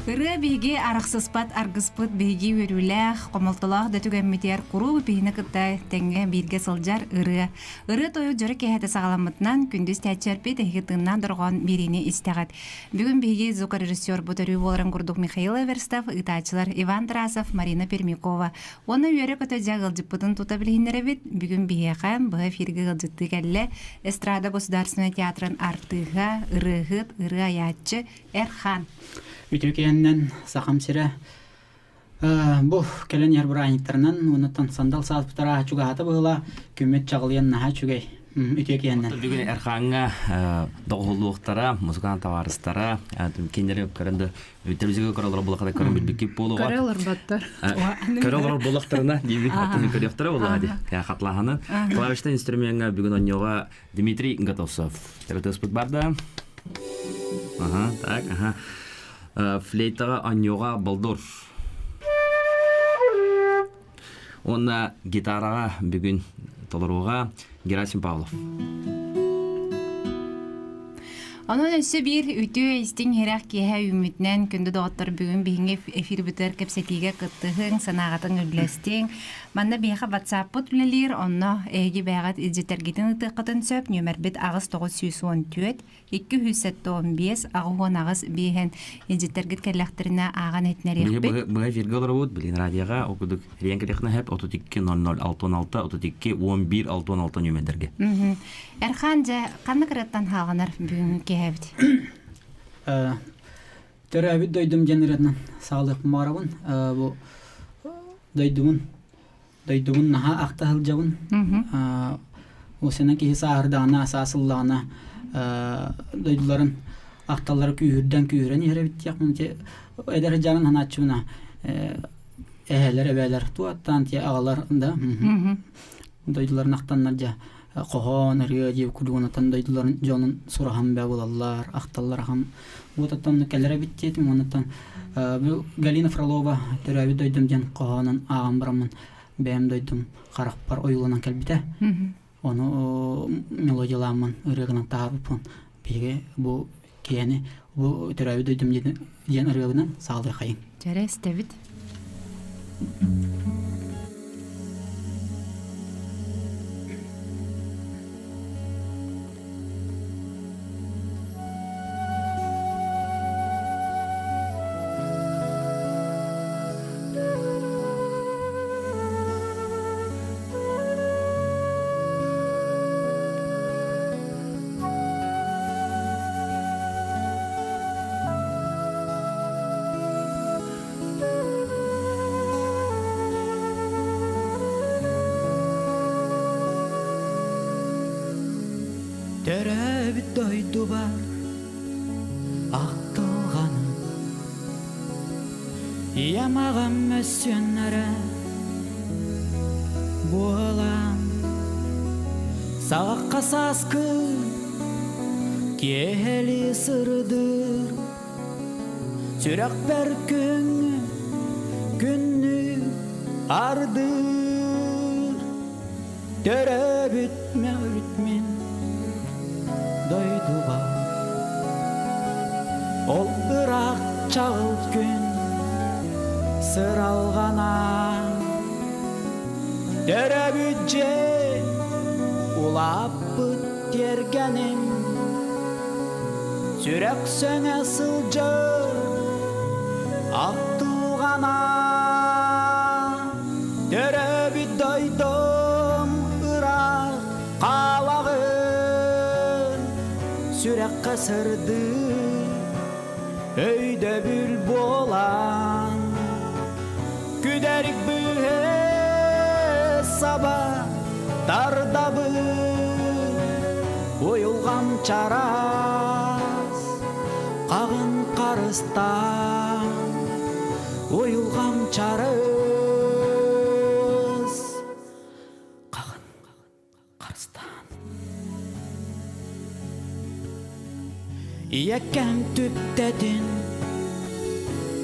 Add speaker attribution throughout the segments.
Speaker 1: Ыры биги арахсыспат аргыспыт биги өрүлэх комолтолах да түгәммитер куру бихине кытта теңге бирге сылжар ыры. Ыры тою жөрө кехете сагаламытнан күндүз тәчерпи теге тыннан доргон бирини истегат. Бүгүн биги звукорежиссер бутөрү боларын курдук Михаил Эверстов, ытачылар Иван Тарасов, Марина Пермякова. Оны үйөрө көтө жагылжыппытын тута билинеребит. Бүгүн бихехам бу эфирге гылжытты келле Эстрада государственный театрын артыга ырыгыт ыры аятчы Эрхан.
Speaker 2: Ütükenden sakamsire bu kelen yer burayıklarından unuttan sandal saatpıtara çugata bağla kümet çağlayan naha çugay ütükenden.
Speaker 3: Bugün Erhan'a doğulluqtara, muzikan tavarыстara, kendiri karında televizyon kanalı bulakada karın bir bikip bolu var.
Speaker 1: Karayollar battar.
Speaker 3: Karayollar bulaklarına diye atını körüktara bolu hadi. Ya katlahanı. Klavişte instrümenga bugün onyoga Dmitri Gatovsov. Terapeutik barda. Aha, tak, aha. Флейтаға аньоға балдор. Онна гитараға бүгін толыруға Герасим Павлов.
Speaker 1: Onun ösü bir ütü istin heraq kehe ümitnen kündü doğattır bugün bihinge efir büter kepsetiga kıttığın sanağatın öllestin. Manda biha WhatsApp putlelir onna egi bağat izjeter gitin ıtıqıtın söp nömerbet ağız 914 215 ağuğun ağız bihen izjeter git kellektirine ağan etner ekbet.
Speaker 3: Бұға жерге олар өт, білін радияға оқыдық ренкіліқіні хәп 32-00-616, 32-11-616 нөмендерге.
Speaker 1: Erxanca, qanı kırıttan halğanar bugün kehevdi?
Speaker 2: Törəbit doydum generatından sağlıq marabın. Bu doydumun naha aqta hılcabın. O seneki hisahırdağına, asasıllağına doyduların aqtaları küyürden küyüren yere bitti yakın ki eder canın hanatçımına eheler ebeler tuattan diye ağalar da doyduların aqtanlarca qohon riyaji kuduğuna tan doyduların jonun surahan bebulallar aqtallar ham bu tattan kellere bitti ondan bu Galina Frolova törəbi doydum jan qohonun ağam baramın benim doydum qaraqpar oyulanan kelbite onu melodiyalamın ırığından tarıpın biri bu kiyeni bu törəbi doydum jan ırığından sağlığı xayın.
Speaker 1: Ceres David.
Speaker 4: Törəbit doydu var aqtılğanı Yamağam mösyönlərə Boğalam Sağaqqa saskı Keheli sırdır Sürək bər Günnü ardır Törəbit məvritmin doydu var Ol ırak çağıl gün sıralğana Dörəbücce ulap bıt yergenim Sürək söne sılcı aqtılğana Dörəbüt doydum ırak qalağın Sürək qasırdı öyde bül bolan Güderik bühe sabah dardabı Oyulğam çaraz qağın qarıstan Oyulğam çarız qağın qarıstan Yekem tüptedin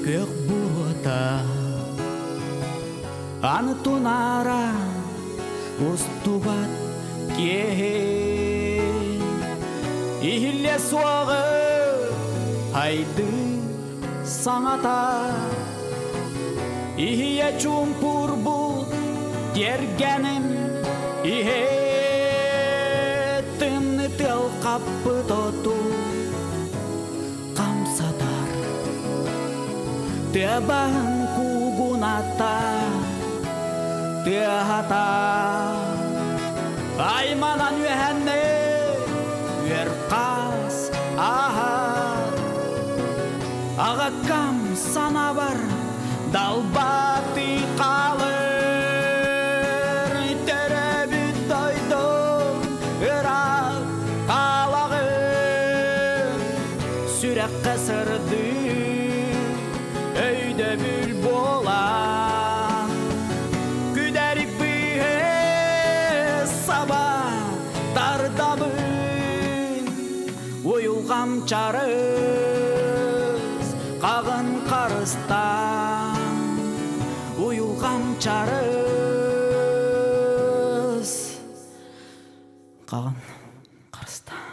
Speaker 4: gök buğda Anı tunara ustubat kehen İhille suağı haydı саңата Ихие чумпур бұл дергенім Ихе тымны тыл қаппы тоту Қамсатар Тебағын кугуната Тебағата Айманан үйәнне Үйерқас Ағакам сана бар Далбаты қалыр Теребі дойдым Үрақ қалағыр Сүрек қасырды Өйді бүл болан Күдәрік бүйе Саба тардабын Ойылғам чарыз Қағын қарыстан Ойылғам чарыз Қағын қарыстан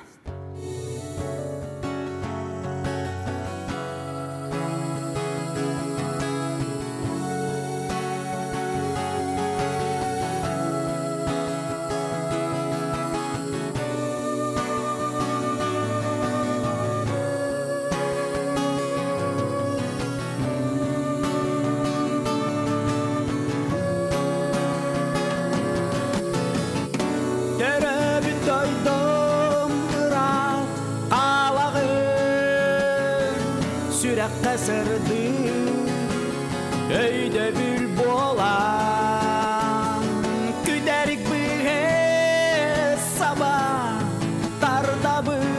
Speaker 4: Қасырды өйді бүл болан Күдәрік бүге саба тардабын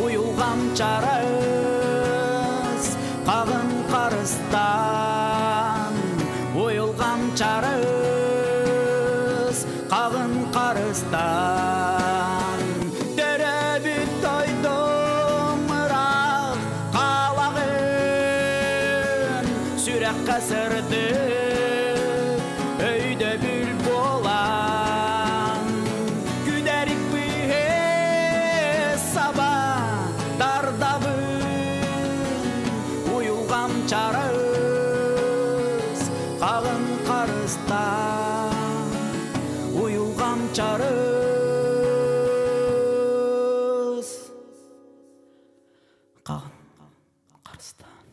Speaker 4: Ойылғам чарыз қағын қарыстан Ойылғам чарыз қағын қарыстан Дәрәбі тойдым Қасырды өйді бүл болан Күдәрік бүйе саба тардабын Ойылғам чарыз қағын қарыстан Ойылғам чарыз қағын қарыстан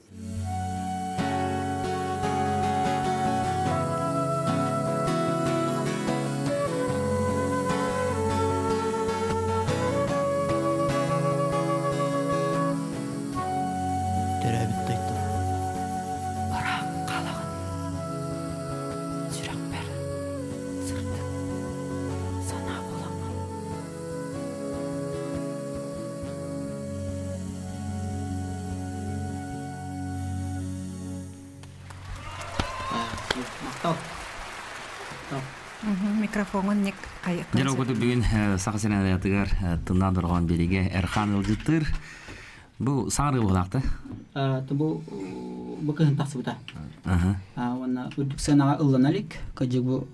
Speaker 1: Микрофонын нек қайық.
Speaker 3: Жана көтү бүгүн сакасына аятыгар тындан турган белиге Эрхан ылжыттыр. Бу саңры булакты.
Speaker 2: Бу кыһын тахсыбыта. Уонна удуксанага ылланалик, кыжы бу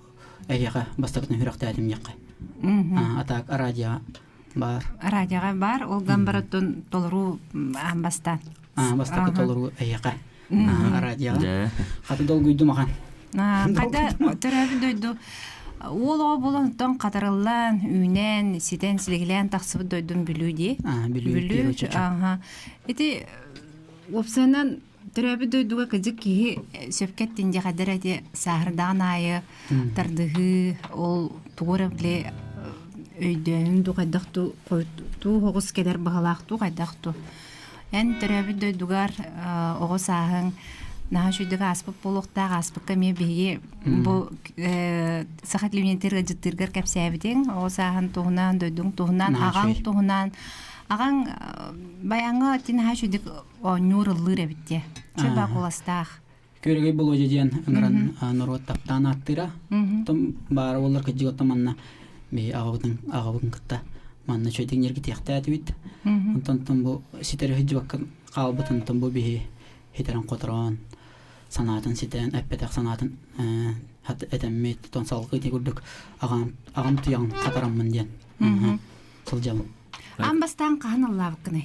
Speaker 2: эйяга бастакны хүрактаадым якка. Атак радио бар.
Speaker 1: Радиоға бар, ол гамбараттон толыру амбастан.
Speaker 2: Бастакы толыру эйяга. Радио. Хаты долгуйду махан.
Speaker 1: Қайда төрәбі дойду ол болонтон қатарылан, үйнен, ситен, сілігілен тақсыбы дойдун бүлуде.
Speaker 2: Бүлу.
Speaker 1: Эти опсанан төрәбі дойдуға кызык кейі сөпкеттінде қадар әде сағырдаған айы, тардығы, ол туғыры біле өйден қайдақту, қойту, оғыз кедер бағалақту қайдақту. Ән төрәбі дойдуғар оғы сағын наһа шүйдігі аспып болуқтағы аспып көме бейге бұл сақат лимиттері жыттыргар кәпсәбітен оғысағын туғынан, дөйдің туғынан, ағаң туғынан ағаң баяңға тен наһа шүйдік нұр ұлыр әбітте чөба қоластақ
Speaker 2: Көрегей бұл өжеден ұңыран нұрғыт таптан аттыра бары олар кәджігі манна бей ағабығын қытта манна шөйдің ергі тияқта әтібет онтан бұл сетері хыджыбаққа қалбытын бұл бей хетерін қотыран санатын сетен әппетақ санатын әтәммет тон салғы ете көрдік ағам тұяғын қатарамын ден сол жауын
Speaker 1: Амбастан қағын Аллах бұққыны?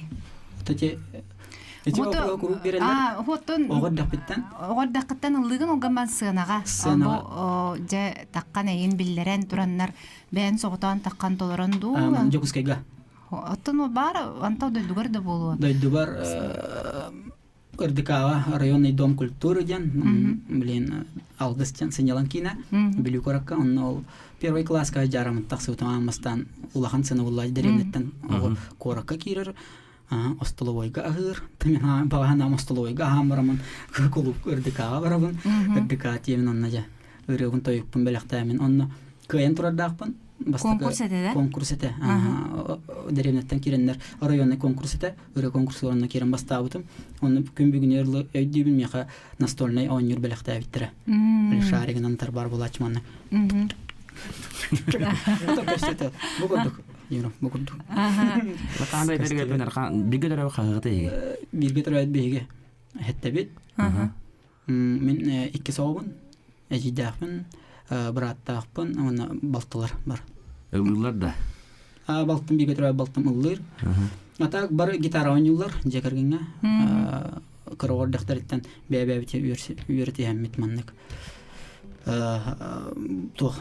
Speaker 2: Эти округ берелер.
Speaker 1: Хотон
Speaker 2: Огордапиттан.
Speaker 1: Огордакыттан ыллыгын огаман сыанага.
Speaker 2: Сыанага.
Speaker 1: Бу же таккан эйин биллерен тураннар бән соғутан таккан толорон ду.
Speaker 2: Жокускайга.
Speaker 1: Оттон бар антау дойдугар да болу.
Speaker 2: Дойдубар Кырдыкава районный дом культуры ден, блин, алдыстен сынялан кина, билю коракка, он ол первый класс ка жарам таксы тамамастан улахан сыны улай деревнеттен коракка кирер, остоловойга агыр, тамина багана остоловойга хамарамын, кулуп Кырдыкава барабын, Кырдыка темен онна жа, ырыбын тойуппын беляктамен, онна кыйын турадакпын.
Speaker 1: Конкурс эте, да?
Speaker 2: Конкурс эте. Деревнеттен киреннер районный конкурс эте. Өрө конкурсларына кирен бастабытым. Оны күн бүгүнөр өйдүбүн меха настольный ойнур белекте биттире. Шаригин антар бар булачманны. Бугурдук. Юра, бугурдук.
Speaker 3: Кандай берге бенер биге дөрө хагыты.
Speaker 2: Бирге төрөйт беге. Хетте бит. Мен 2 сообун. Эжидахпын. Браттахпын, оны балтылар бар.
Speaker 3: Ыллар да.
Speaker 2: Балтым биге турай балтым ыллыр. Ата бар гитара ойнуулар жекергенге. Кыргордактарыттан бебебите үйрөтө хаммит маннык. Тох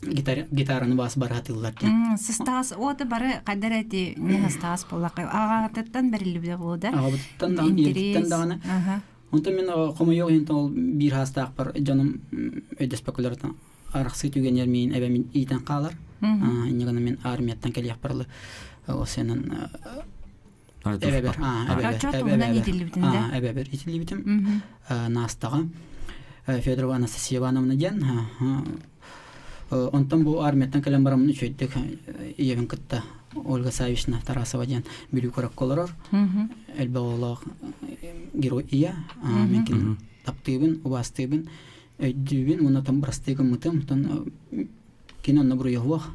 Speaker 2: гитараны бас баратылар.
Speaker 1: Сыстас оты бары кадерети не стас болак. Агаттан берилибде болду.
Speaker 2: Агаттан да интерес даганы. Онта мен комойог ент ол бир хастак бар жаным өдөспөкөлөрдөн араксы түгенер мен эбем ийден калар. Инеганы мен армияттан келип барлы. О сенен эбебер. Эбебер итилибитим. Настага Федорова Анастасия Ивановна ден. Онтан бу армияттан келем барамын үчөйдүк иевин кытта. Ольга Савична Тарасова ден билүү көрөк колорор. Элбеолог герой ия, менкин таптыбын, убастыбын, өйдүбүн, муна там брастыгын мытым, тон кинонна буруйох.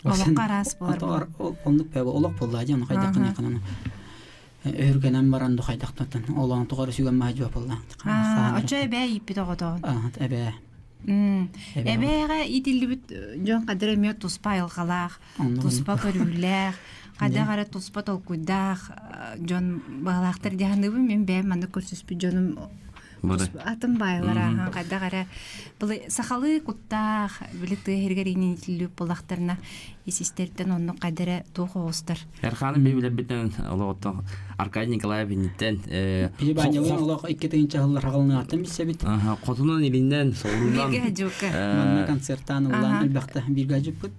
Speaker 1: Олок карас бар.
Speaker 2: Онлук пеба олок болла ден кайдакын якынын. Өргенен баранды кайдактан, олоң тугары сүгөн мажуа болла.
Speaker 1: Очой бе ипи тогото.
Speaker 2: Эбе.
Speaker 1: Эбега итилибит жон кадере мет туспа алгалах, туспа көрүлэх, кадагара туспа толкудах, жон балактар жаһаныбы мен бе маны көрсөспү жонум атын байлара кадагара бул сахалы куттах билети хергерини итилип балактарына исистерден онну кадере тухостар.
Speaker 3: Эрханы бебилер битен олото Аркадий Николаевичтен
Speaker 2: Пибаньялын олох 2-нче жыллар агылны атын бисебит.
Speaker 3: Котунун илинен соорунан
Speaker 2: Манна концерттан улан элбакта бирге жуппут.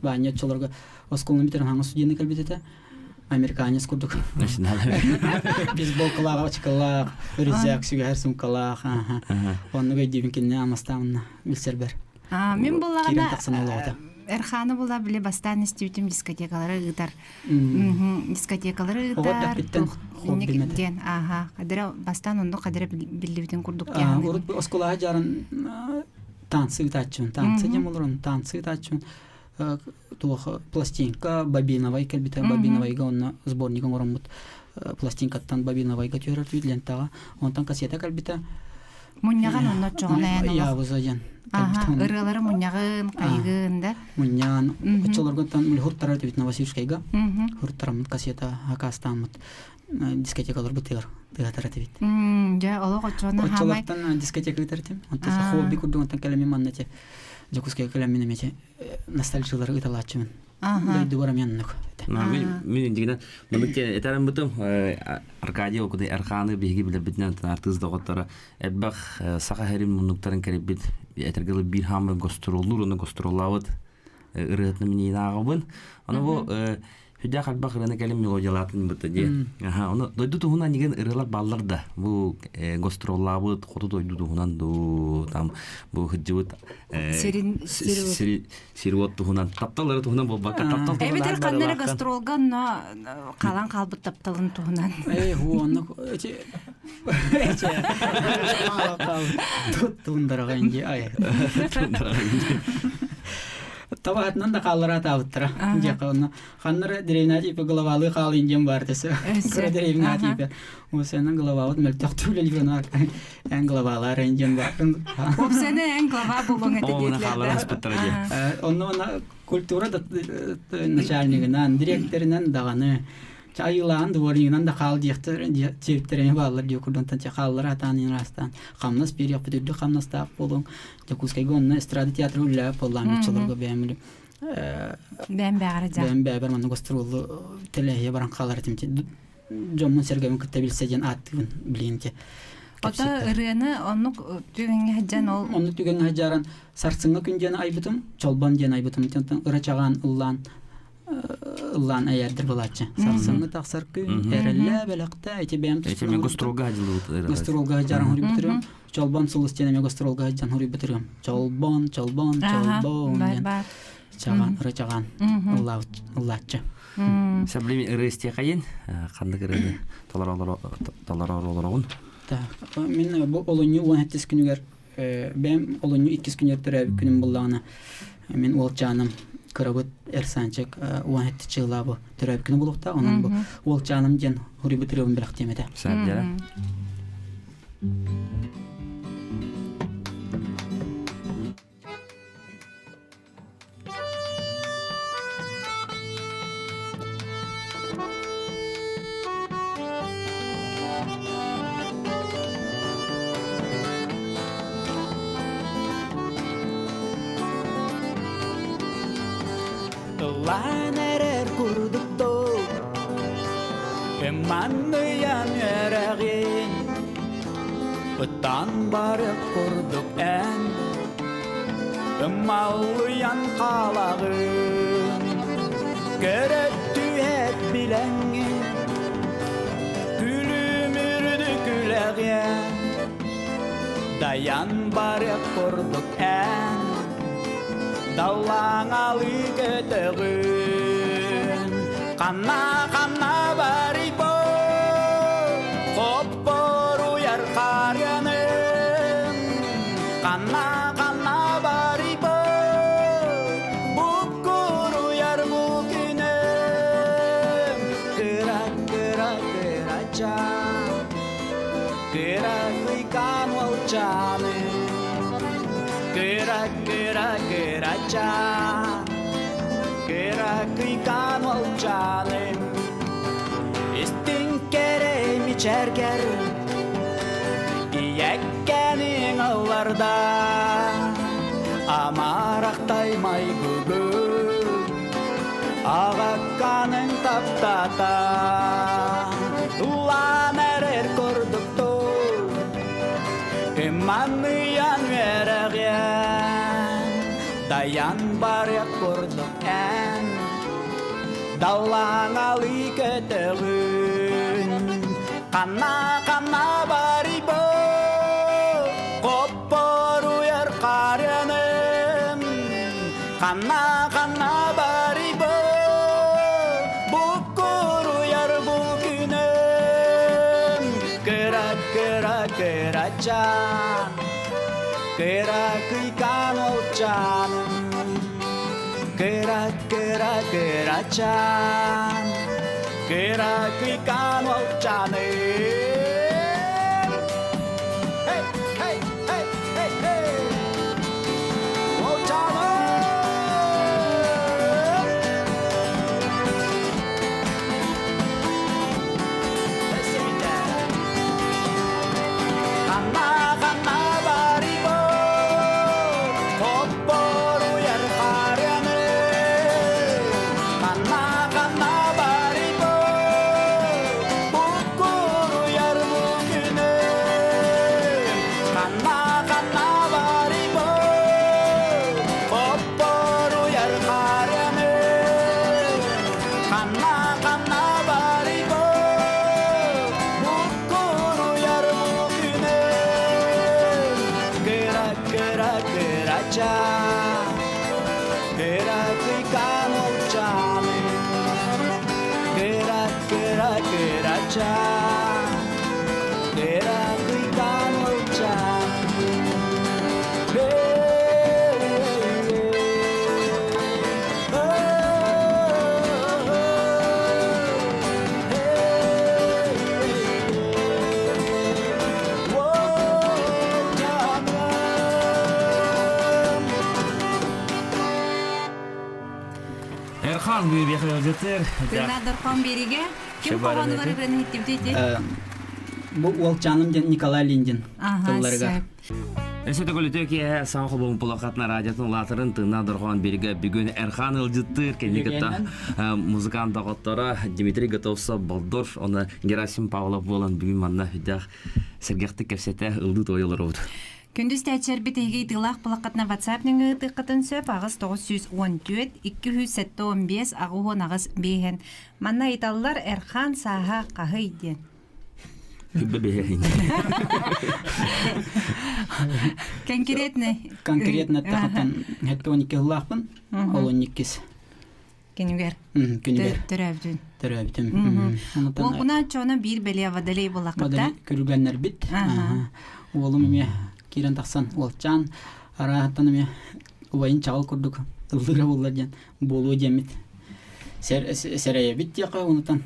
Speaker 2: Баньячыларга осколны битерен хаңы студияны келбетете. Американец курдук. Бейсболкалар, очкалар, рюкзак, сигар сумкалар. Онны гайдибинкинне амастамна билсербер.
Speaker 1: Мен булагана Эрханы була биле бастан истибитим дискотекалары ыдар. Дискотекалары ыдар. Ден, кадера бастан онду кадера билибитин курдук яны.
Speaker 2: Урут осколага жарын танцы тачун, танцы демолорун, танцы тачун. Тух пластинка бобиновой кельбите бобиновойга онна сборникон оромбут пластинкаттан бобиновойга төрөт лентага онтан кассета кельбите
Speaker 1: Муньяган онно чоңнаян.
Speaker 2: Я бузаян.
Speaker 1: Ырылары муньягын кайгын да.
Speaker 2: Муньян очолорго тан хуттара тибит Новосибирскайга. Хуттарам кассета акастамут дискотекалар бутыгар тыгатара тибит.
Speaker 1: Ja олог очоно хамай.
Speaker 2: Очолортан дискотека тартим. Онтан хобби курдун онтан келеми маннате. Жокускай келемине мече ностальжылары ыталачымын. Дойду барам яннык.
Speaker 3: Мен дигенен мыныкте этарым бутум Аркадий окудай Арханы биги биле битнен артыз доготтора эббах саха херим мунуктарын кереп бит этергеле бир хамы гостроллур оны гостроллавыт ырытны мени нагыбын. Аны бу Хүдә хәлбәх рәне кәлем мелодиялатын битде. Аны дойду туһуна нигән ырылар баллар да. Бу гостроллабыт, ходу дойду туһунан ду там бу хҗибыт сирвот туһунан тапталары туһунан бу бака таптал.
Speaker 1: Эбетер каннары гастролган калан калбыт тапталын туһунан.
Speaker 2: Оны тундырга инде ай. Табатнан да каллара табыттыра. Жакына ханнары деревнати по головалы кал индем бартысы. Деревнати по. Осенен головалы мөлтөк түлелгенар. Эн головалар индем бартын.
Speaker 1: Осенен эн голова булуң
Speaker 2: Онна культура начальнигинен, директоринен даганы Çayılan duvarından da kal diyektir çevitlerine bağlar diyor kurdan çakallar atanın rastan. Kamnas bir yapı düdü kamnas ta bolun. Jakuskay gonna estrada tiyatro ulla pollan çalırga beğenmeli.
Speaker 1: Ben bağıracağım.
Speaker 2: Ben beraber manı gastrollu televizyona baran kalar timti. Jomun sergemi kitabilsecen attın bilince.
Speaker 1: Ota ırığını onu tügenge haccan ol.
Speaker 2: Onu tügen hajaran sarsınga günjene aybutum, çolban jene aybutum. Tonton ıraçagan ıllan ayardır bulaçı. Sarsınga taksar gün erelle belakta eti benim
Speaker 3: Эти мен гастролга жилут.
Speaker 2: gastrolga hajaran huri bitiriyorum. Çolban sulus jene me gastrolga hajan huri bitiriyorum. Çolban.
Speaker 1: Бар.
Speaker 2: Çagan ıraçagan ıllaçı.
Speaker 3: Саблими ырысте кайын. Кандык ырыны толоролорун.
Speaker 2: Мен bu olunyu 17 günüger ben olunyu 2 günler törəb günüm bullağına men ol canım Kırabıt Ersançık 17 çığla bu törəb günü buluqta onun bu ol canım gen huri bitirəm bir axtemede.
Speaker 3: Сәбдәре.
Speaker 4: Lan erer kurduk do Emmanıyan eregin Bıtan barık kurduk en Emmallıyan kalağın Görettü hep bilengin Gülümürdü güleğen Dayan barık kurduk en Dallangalı götürün Kana baribo Kopor uyar karyanın Kana baribo Bukur uyar bugünüm Kıra can Kıra kıykan ol canım Kera can Kera kıykan ol canım İstin kerem içerger İyekkenin ağlarda Amaraktay gugul Ağakkanın taptata Ulan erer korduktu Emmanıyan veregen Dayan baryak kurduk en Dallangalı götürün Kana baribo Kopor uyar karyanım Kana baribo Bukur uyar bugünüm Kera can Kera kıykan ol canım Kera can Kera kıykan ol canım Hey hey hey hey hey Ol canım Kana baribo Kopor uyar karyanım Kana baribo Bukur uyar bugünüm Kana baribo Kopor uyar karyanım Kana baribo Bukur uyar bugünüm Kera can Kera kıykan ol canım Kera can Kera kıykan ol canım
Speaker 3: Erhan bir yakıyor götür.
Speaker 1: Тынадар ком бериге. Ким кованылар ырын хиттибдейди?
Speaker 2: Бу Волчаным ден Николай Линдин тылларыгар.
Speaker 3: Эсете көлөтөки саңхы болун пулакатна радиотун латырын тына доргон берге бүгүн Эрхан Ылжыттыр кенигетта музыкант дагыттара Дмитрий Готовцов болдор, оны Герасим Павлов болан бүгүн манна хүдах сергекти кепсете ылды тойлор болду.
Speaker 1: Күндүз тәчерби теги дылах пулакатна WhatsApp ныңы тыккатын сөп агыс 914 215 агуон агыс бейхен. Манна италлар Эрхан саха кахы иден.
Speaker 3: Бебехин.
Speaker 2: Конкретно тахатан хеттоник лахпын, олоникис.
Speaker 1: Кенюгер.
Speaker 2: Күнүгер.
Speaker 1: Төрөбдүн.
Speaker 2: Төрөбүтүм.
Speaker 1: Ол куна чона бир беле вадалей булакта.
Speaker 2: Вадалей көргөннөр бит. Олум эме кирен таксан Волчан арахтан эме убайын чагыл курдук. Ылдыра булладан болуу жемит. Серее бит яка унутан.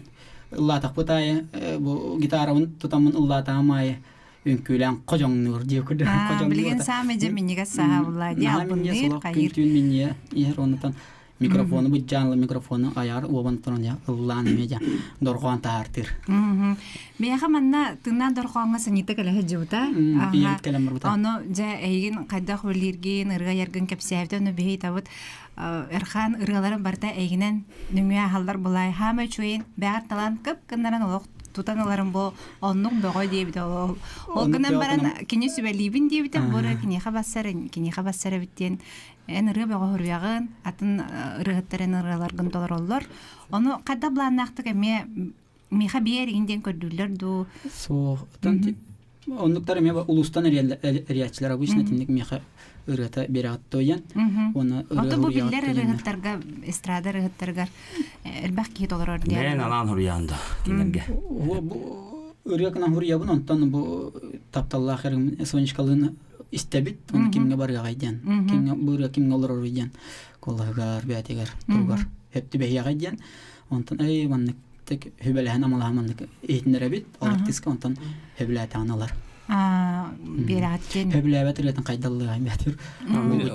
Speaker 2: Ыллатак бутая бу гитаравын тутамын ыллатамай үнкүлән кожоңнур дип күдө.
Speaker 1: Билген саме жеминниге саабла диалбынны кайыр.
Speaker 2: Күнтүн минне ер онутан микрофону бу жанлы микрофону аяр обан тоня ыллан медиа доргон тартыр.
Speaker 1: Бияха манна тына доргонга сынйты келе жута.
Speaker 2: Бият келем бута.
Speaker 1: Аны жа эйген кайда хөллерген ырга яргын кепсәвдән бей табыт Эрхан ыргаларын барта эйгенен нүңгә халдар булай хама чуен бәгәр талан кып кыннаран олық тутаналарын бу оннук бөгөй дип ол. Ол кынан баран кине сүбәлибин дип тә бора кине хабассары биттен эн ырга бөгөй хөрягын атын ыргыттарын ыргаларгын толороллар. Аны кайда бланнактык меха биеринден көрдүлөр ду.
Speaker 2: Со танти оннуктар эме улустан реачлар обычно тинник меха ыргата берат тоян. Оны
Speaker 1: ото бу биллер ыргыттарга эстрада ыргыттарга элбак ки толорор дия.
Speaker 3: Мен анан хурянда кинерге.
Speaker 2: Бу ыргакна хурябын онтан бу тапталла херим сончкалын истебит, оны кимге барга гайдан. Кимге бурга кимге олорор гайдан. Коллагар бәтегер тугар. Хепти бәя гайдан. Онтан эй маннык тек хөбеләһен амаламаннык эйтнеребит, алактыска онтан хөбеләт аналар.
Speaker 1: Бераткен.
Speaker 2: Хөбеләбәт ыргатын кайдаллы гайбәтүр.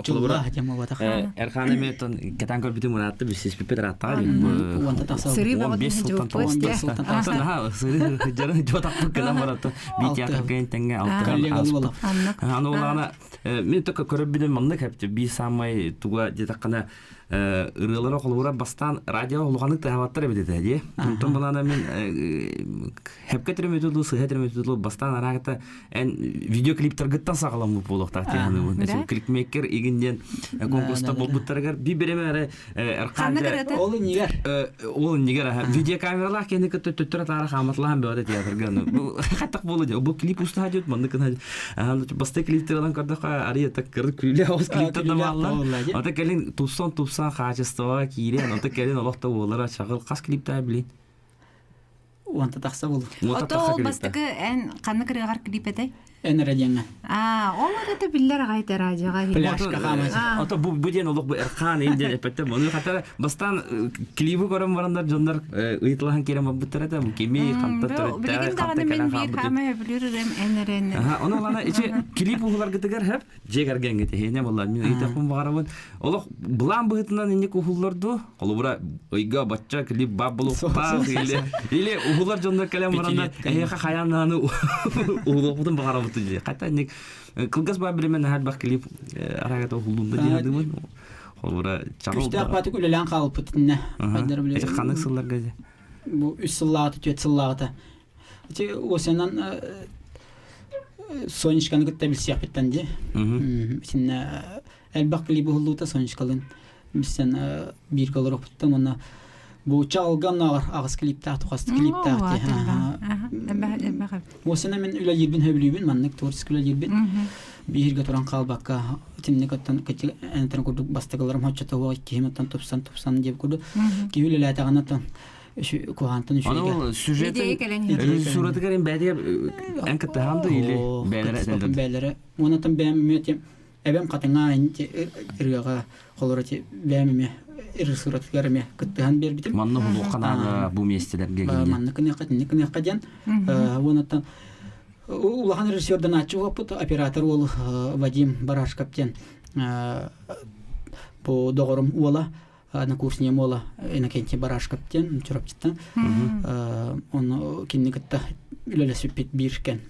Speaker 2: Чулла jamawata.
Speaker 3: Эрхан эметон кетан көрбүтү муратты бисис пипетрата.
Speaker 2: Онта тасау.
Speaker 1: Сыры багы жуп посте.
Speaker 3: Сыры жарын жотак кына барата. Битя кен тенге алты. Аны улана мен ток көрбүдүм мандык хепти би самай туга жетакана ырылары колура бастан радио улганы таваттыр бедеде ди. Тон булана мен хепкетерметуду сыхетерметуду бастан арагата эн видеоклиптер гыттан сагалам болуктар тегени. Mesela клипмейкер игинден конкурста болбуттаргар би береме Эрхан
Speaker 2: Ол нигер.
Speaker 3: Ол нигер видеокамералар кенеке төттөр тара хаматлаан бөдө театрган. Бу хаттак болду. Бу клип устадыт мандыкын. Баста клиптерден кырдака ария кыр күлө ос клиптерден балла. Ата келин тупсан качество кирен, ата келин олокто болара чагыл кас клиптер билин.
Speaker 2: Онта такса болду.
Speaker 1: Ото бастыкы эн каны кырыгар клипете.
Speaker 2: Эн радиоңа.
Speaker 1: Олар биллер гайта радиога.
Speaker 2: Пляшка хамас.
Speaker 3: Ото бу ден олук бу Эрхан инде эпетте мону хатара бастан клипи көрөм барандар жондар ыйтлахан керем буттарата бу кеми кантатыр.
Speaker 1: Билген даганы мен бир хама билерем энерен.
Speaker 3: Оны лана ичи клип улар гытыгар хеп жегерген гете хене болар мен ыйтапым барабын. Олук булан быгытынан инде кухулларду. Колубра ыйга бачча клип баб болуп па или ухулар жондар келем барандар эха хаянаны улуктун багарабы Ката ник кылгас ба биремен хат бак клип арагата хулунда дийдимин. Холбура чагыл.
Speaker 2: Күстә патык үлән калып битне. Кайдар биле.
Speaker 3: Ханны сылларга.
Speaker 2: Бу 3 сыллаты, 4 сыллаты. Эти осеннан сонечканы гытта билсек биттен ди. Синне элбак клипи хулута сонечкалын. Бисен бир колорок биттем аны бу чалганнар агыс клипта тухасты клипта. Осына мен үлә йирбин хөблүбин, маннык творческий үлә йирбин. Бирге туран калбакка тимнекаттан кете энтен курдук бастыгаларым хачата ва кеметтан тупсан деп курду. Кивилелә тагынатан şu kuantın şu.
Speaker 3: Onu sujeti suratı gelin bediye enkete hamdı ile belere.
Speaker 2: Belere. Onatan ben müetim. Ebem katına irgaga kolorati beğenmeme suratı görme. Kıttan bir bitim.
Speaker 3: Manlı bu kanada bu meslelerge geldi.
Speaker 2: Manlı kını kacan. Onatan улахан режиссердан ачып опыт оператор ол Вадим Барашкаптен по доғырым ола аны курсне мола энакенти барашкаптен чурапчыттан оны кинникетта үлелесиппит биркен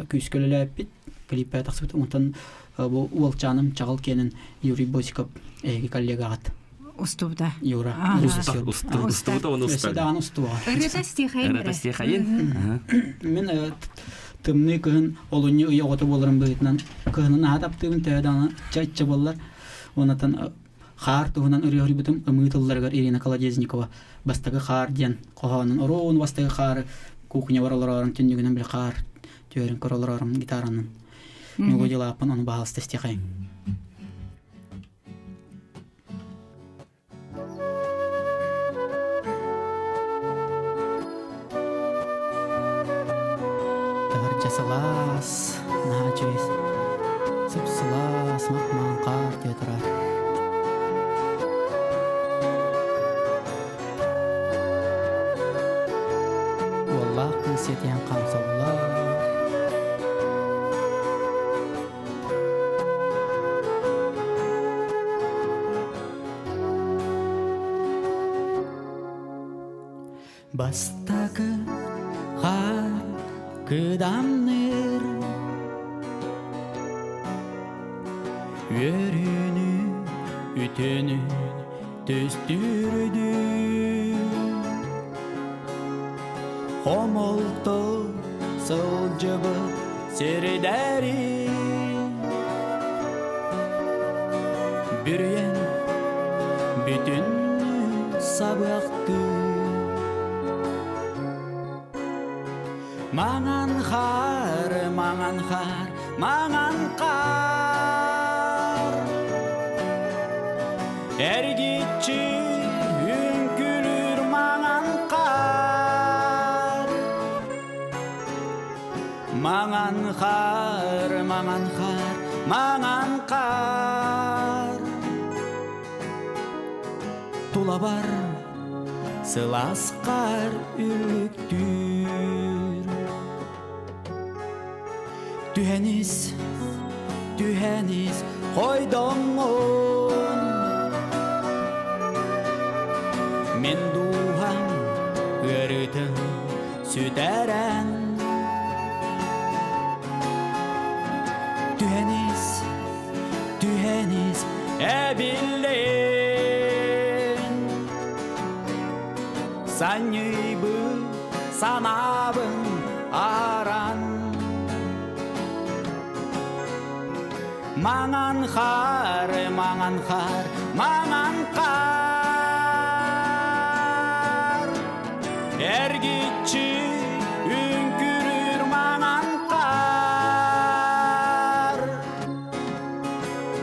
Speaker 2: күскөлөлөппит клиппе таксыбыт онтан бу уолчаным чагыл кенин Юрий Босиков эги коллегагат
Speaker 1: Устубда.
Speaker 2: Юра
Speaker 3: Устута оны уста.
Speaker 2: устан устуа
Speaker 1: Ырыта стихайын.
Speaker 3: Эрата стихайын.
Speaker 2: мен тымны кыһын олуньу йоготу боларым быытынан кыһынын адаптыгын тәданы чачча боллар онатан хар туһунан ырыгырбытым ымытылларгар Ирина Колодезникова бастагы хар ден коханын ороон бастагы хар кухня бараларарын түннүгүнөн биле хар төрүн королорарын гитаранын мелодиялапын аны баалысты стихайын Салас, начес, сыпсылас, мақман қар тетірар. Уаллах күсетен қамсаллар. Бастағы қар кыдамныр өрүнү үтөнү төстүрдү хомолто сылжыбы сердери бүрен бүтүн сабақты Mangan khar, mangan khar, mangan khar Ergitçi ünkülür mangan khar Mangan khar, mangan khar, mangan khar Tulabar, sılaskar üllüktür Tüheniz koydomon Men duhan ırıtın süteren Tüheniz ebillen Sanyıbı sanabın aran Mangan khar, mangan khar, mangan khar Ergitçi ünkürür mangan khar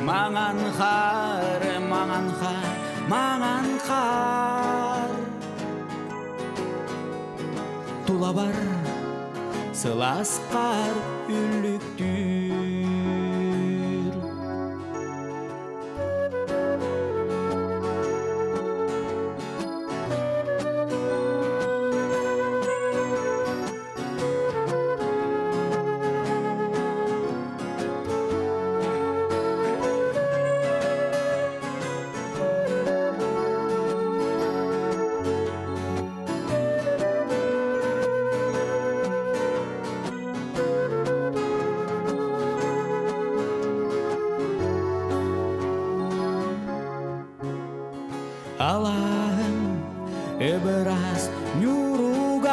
Speaker 2: Mangan khar, mangan khar, mangan khar Tulabar, sılaskar üllüktür Allah'ım biraz nyurugar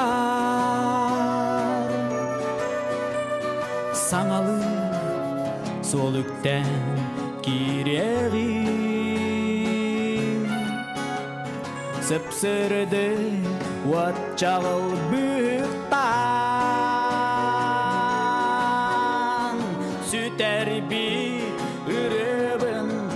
Speaker 2: Sanalı solukten kireğim Sıpsırdı vatçağıl büyüktan Süter bir ırıbın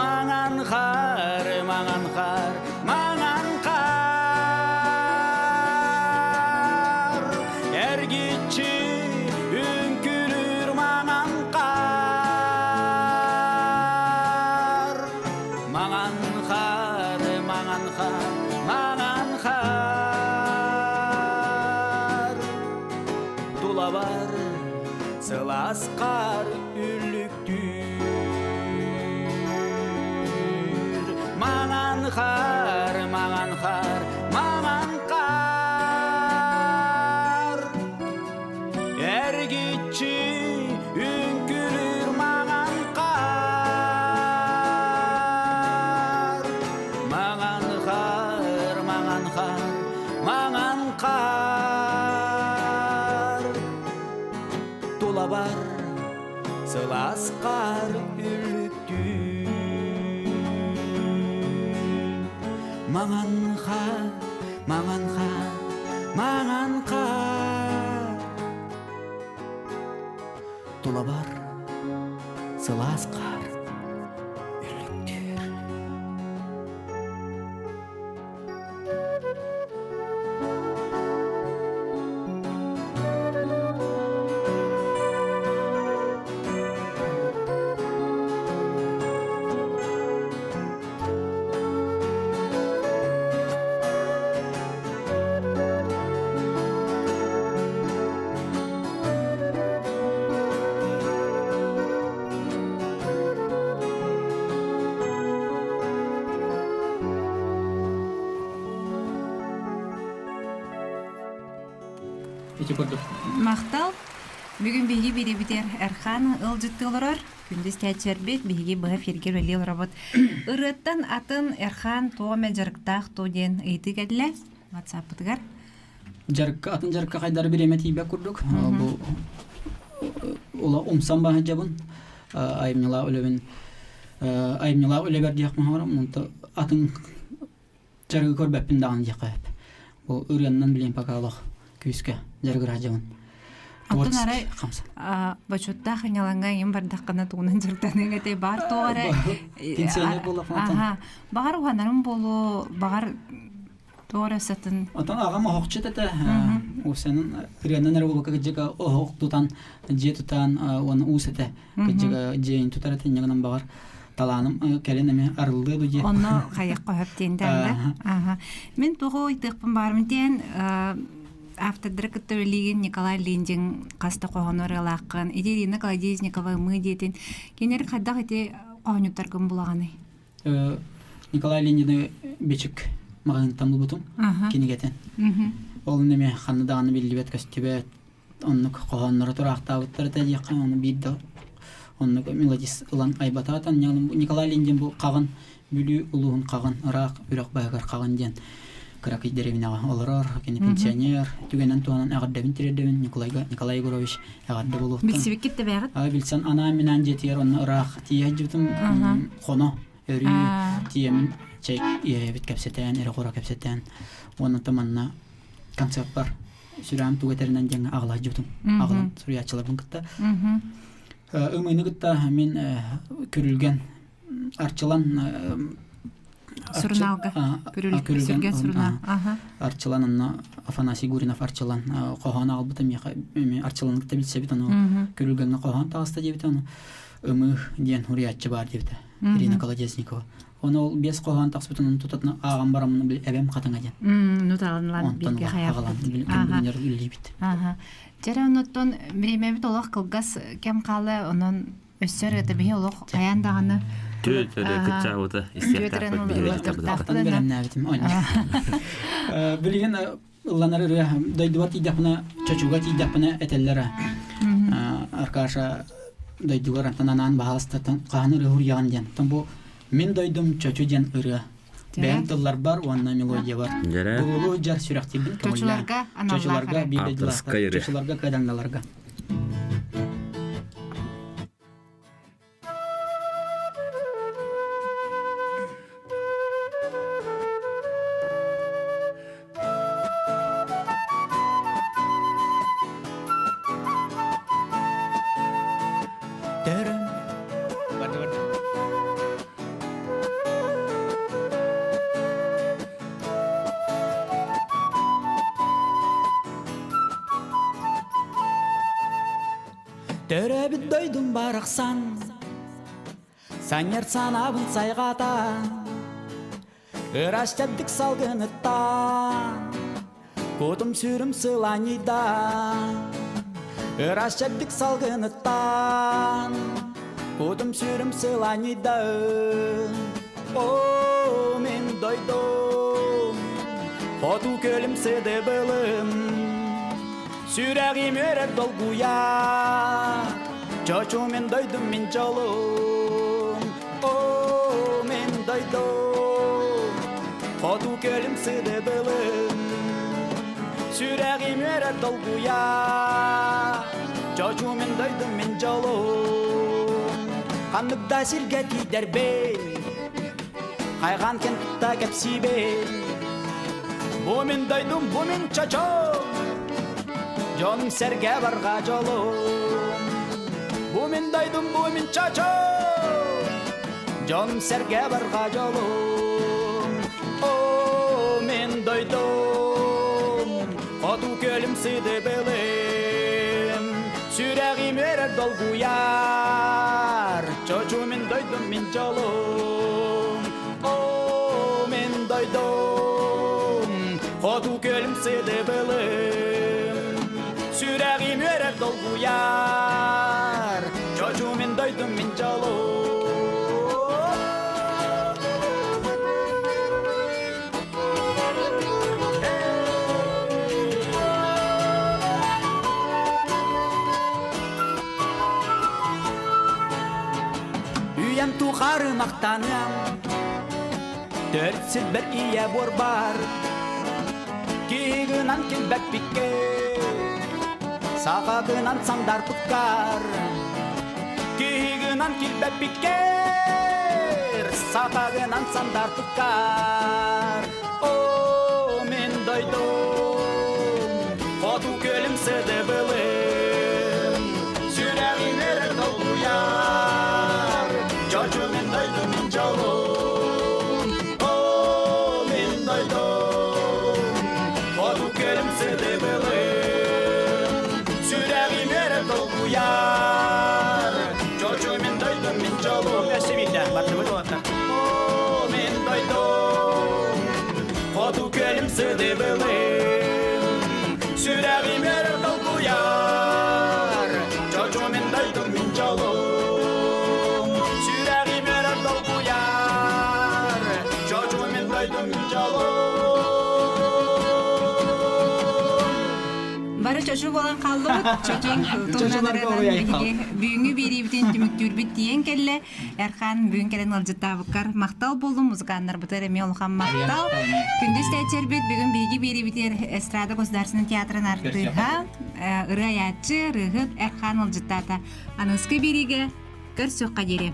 Speaker 2: Mangan khar, mangan khar, mangan khar Ergitçi ünkülür mangan khar Mangan khar, mangan khar, mangan khar Tulabar, sılaskar üllüktür
Speaker 4: қар тула бар сылас қар үліктүн маған қар маған қар маған қар тула бар сылас қар үліктүн
Speaker 2: Ити көрдік.
Speaker 1: Мақтал, бүгін бейгі беребітер әрхан ыл жүттілірір, күндіз тәтчербет бейгі бұға фергер өлел робот. Үреттен атын әрхан тоғаме жарықтақ тоғден ұйты кәділі, WhatsApp-тығар.
Speaker 2: Атын жарыққа қайдары береме тейбек көрдік. Бұл ола умсан бағын жабын. Айымнила өлебер дейік мағарам. Атын жарығы көрбәппін дағын дейік қайып. Бұл үреннен білейін пақалық күйіске жарғыра жабын.
Speaker 1: Алтын арай бачутта ханяланға ең бардаққана туғынан жыртаның әтей бар тоғары.
Speaker 2: Пенсионер болып атын.
Speaker 1: Бағар ұғанарым болу, бағар тоғары сатын.
Speaker 2: Атын ағам оғықчы тәті. Осының үреннен әрі болу кәкіджігі оғық тұтан, же тұтан, оны ұсеті. Кәкіджігі жейін тұтар әтен еңінен бағар. Таланым кәлен әме арылды бұде.
Speaker 1: Оны қаяққа өптенденді. Мен тоғы ұйтықпын бармын ден автодыр күтті өлеген Николай Линдин қасты қоғын орылақын. Еделина Каладиз Николай мы дейтін. Кенері қаддақ әте қоғынюттар күн бұлағаны?
Speaker 2: Николай Линдины бечік мағын тамыл бұтым кенегетен. Ол неме қанныдағаны белді бет көстебет. Онны қоғынлары тұрақта бұттары тәдеққа оны бейді. Онны мелодис ұлан айбататан. Николай Линдин бұл қағын бүлі ұлуын қағын ұрақ үрек байғар қағын ден. Крак деревняга олорор, кені пенсионер, түгенен туанан ағырдабин тиредебин Николай Егорович ағырды болуқтан.
Speaker 1: Білсібек кетті бәғыт?
Speaker 2: Білсен ана менен жетер, оны ұрақ тие жүтім қоно, өрі тиемін чайк бит кәпсетен, әрі қора кәпсетен. Оны таманна концерт бар. Сүрәм туғетерінен жаңа ағыла жүтім. Ағылын сүріятчылардың күтті. Өмені күтті мен көрілген арчылан
Speaker 1: Сурналга, көрілген сурна.
Speaker 2: Арчылан, Афанасий Гуринов арчылан, қоған албытым, арчылан күтті білсе бет, көрілгенге қоған тағыста дебет, өмі ден ұриятчы бар дебет, Ирина Колодезникова. Оны ол бес қоған тағыс бетін, тұтатына ағам барамын әбем қатыңа ден.
Speaker 1: Нұталынлан білге
Speaker 2: қаяқты.
Speaker 1: Жәрі ұнаттон біремебет олақ қылғас кәм қалы, оның өссер әті бей олақ аяндағаны
Speaker 3: Күтча оты истияқтақ бәт
Speaker 2: Білген ұлланары дойдуа тейдақпына, чочуға тейдақпына әтеллері. Аркаша дойдуғар антананан бағалыстыртан қағаны ұрығыр яған ден. Бұл мен дойдым чочу ден ұрығы. Бәйін тұллар бар, онына мелодия бар. Бұл жар сүрәқтебін көмілі. Чочуларға бейдеділақтар, чочуларға қайдаңдаларға. Төрәбіт дойдым барықсан, санер санабын сайғата, ұраш тәбдік салғыныта, көтім сүрім сыланида, ұраш тәбдік салғыныта, көтім сүрім сыланида. О, мен дойдым, қоту көлім седі білім, Сүрәғим өрер долгуя, чочу мен дойдым мен жолым. О, мен дойдым, қоту көлім сыды білім,
Speaker 4: Сүрәгим өрер долгуя Жочу мен дойдым мен жолу Қаннықта сирге тидер бен Қайған кентта кепси бен Бу мен дойдым, бу мен чочо Жонum серге барга жолу Бу мен дойдым, бу мен чочо Жонum серге барга жолу О мен дойдым Оту көлім сыды білім Сүрәгім өрер долгуяр Чочу мен дойдым мен жолум О мен дойдым Оту көлім сыды білім Сүрәгім өрер долгуяр Чочу мен дойдым мен жолум Үйем туқары мақтанам Төртсіз бір ие бор бар Кегінан келбәк бікке Сағағынан сандар тұққар Кегінан келбәк біккер Сағағынан сандар тұққар О, мен дойдым Қоту көлім сыды білім Сүрәгім өрер долгуяр Чочу мен дойдым мен жолум О, мен дойдым Қоту көлім сыды білім Сүрәгім өрер долгуяр Чочу мен дойдым мен жолум О, мен дойдым Қоту көлім сыды білім Сүрәгім өрер долгуяр Чочу мен дойдым мен жолум
Speaker 1: Бары чошу болан қаллыбыт, чөкең бүйіңі берейбітен түміктүрбіт дейін келі. Әрқан бүйін келен алжыттабыққар мақтал болу музыканлар бұтыр әме олған мақтал. Күндіз тәтчербет бүгін бейгі берейбітер эстрада государственный театрын артыға, ұры аятчы, рығыт әрқан алжыттата. Аныңызғы берейге көр сөққа дере.